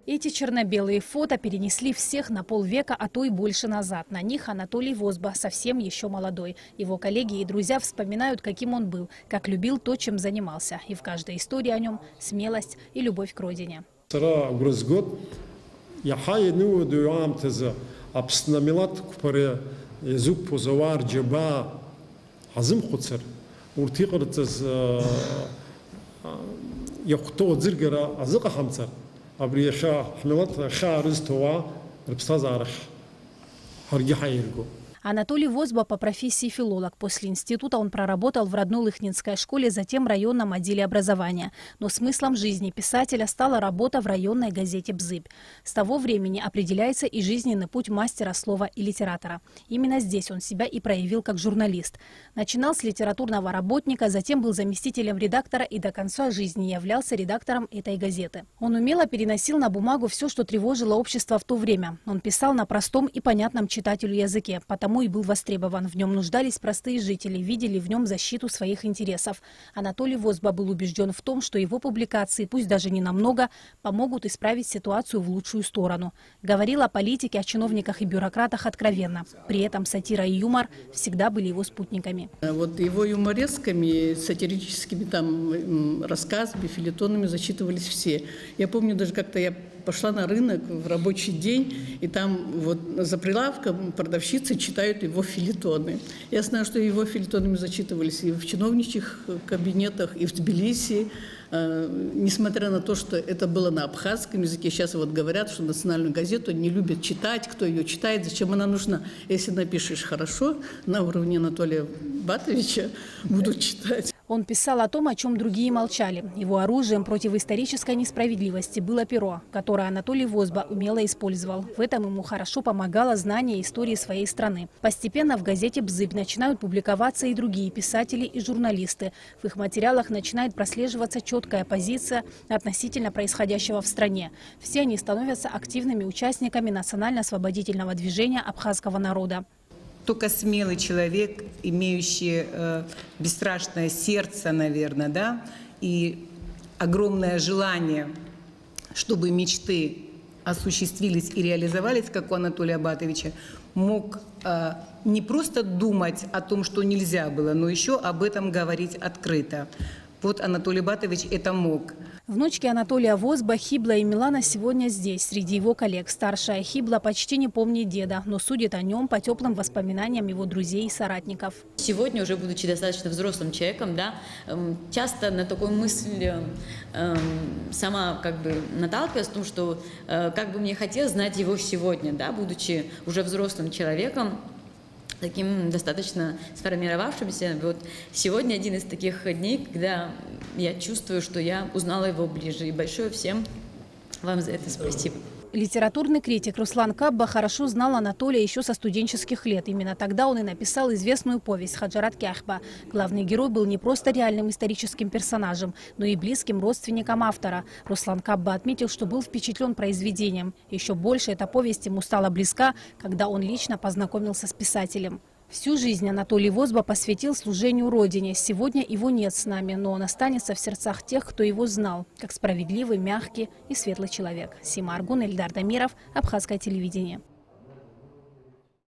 Эти черно-белые фото перенесли всех на полвека, а то и больше назад. На них Анатолий Возба, совсем еще молодой. Его коллеги и друзья вспоминают, каким он был, как любил то, чем занимался. И в каждой истории о нем смелость и любовь к родине. Анатолий Возба по профессии филолог. После института он проработал в родной Лыхнинской школе, затем в районном отделе образования. Но смыслом жизни писателя стала работа в районной газете «Бзыбь». С того времени определяется и жизненный путь мастера слова и литератора. Именно здесь он себя и проявил как журналист. Начинал с литературного работника, затем был заместителем редактора и до конца жизни являлся редактором этой газеты. Он умело переносил на бумагу все, что тревожило общество в то время. Он писал на простом и понятном читателю языке, потому и был востребован. В нем нуждались простые жители, видели в нем защиту своих интересов. Анатолий Возба был убежден в том, что его публикации, пусть даже не намного, помогут исправить ситуацию в лучшую сторону. Говорил о политике, о чиновниках и бюрократах откровенно. При этом сатира и юмор всегда были его спутниками. Вот его юморесками, сатирическими рассказами, фельетонами зачитывались все. Я помню, даже как-то я пошла на рынок в рабочий день, и там вот за прилавком продавщицы читают его фельетоны. Я знаю, что его фельетонами зачитывались и в чиновничьих кабинетах, и в Тбилиси. Несмотря на то, что это было на абхазском языке, сейчас вот говорят, что национальную газету не любят читать, кто ее читает, зачем она нужна. Если напишешь хорошо, на уровне Анатолия Батовича будут читать. Он писал о том, о чем другие молчали. Его оружием против исторической несправедливости было перо, которое Анатолий Возба умело использовал. В этом ему хорошо помогало знание истории своей страны. Постепенно в газете «Бзыбь» начинают публиковаться и другие писатели и журналисты. В их материалах начинает прослеживаться четкая позиция относительно происходящего в стране. Все они становятся активными участниками национально-освободительного движения абхазского народа. Только смелый человек, имеющий бесстрашное сердце, наверное, да, и огромное желание, чтобы мечты осуществились и реализовались, как у Анатолия Батовича, мог не просто думать о том, что нельзя было, но еще об этом говорить открыто. Вот Анатолий Батович это мог. Внучки Анатолия Возба, Хибла и Милана сегодня здесь, среди его коллег. Старшая Хибла почти не помнит деда, но судит о нем по теплым воспоминаниям его друзей и соратников. Сегодня, уже будучи достаточно взрослым человеком, да, часто на такую мысль сама как бы наталкиваюсь, о том, что как бы мне хотелось знать его сегодня, да, будучи уже взрослым человеком, таким достаточно сформировавшимся. Вот сегодня один из таких дней, когда я чувствую, что я узнала его ближе. И большое всем вам за это спасибо. Литературный критик Руслан Кабба хорошо знал Анатолия еще со студенческих лет. Именно тогда он и написал известную повесть «Хаджарат Кяхба». Главный герой был не просто реальным историческим персонажем, но и близким родственником автора. Руслан Кабба отметил, что был впечатлен произведением. Еще больше эта повесть ему стала близка, когда он лично познакомился с писателем. Всю жизнь Анатолий Возба посвятил служению Родине. Сегодня его нет с нами, но он останется в сердцах тех, кто его знал, как справедливый, мягкий и светлый человек. Сима Аргун, Эльдар Дамиров, Абхазское телевидение.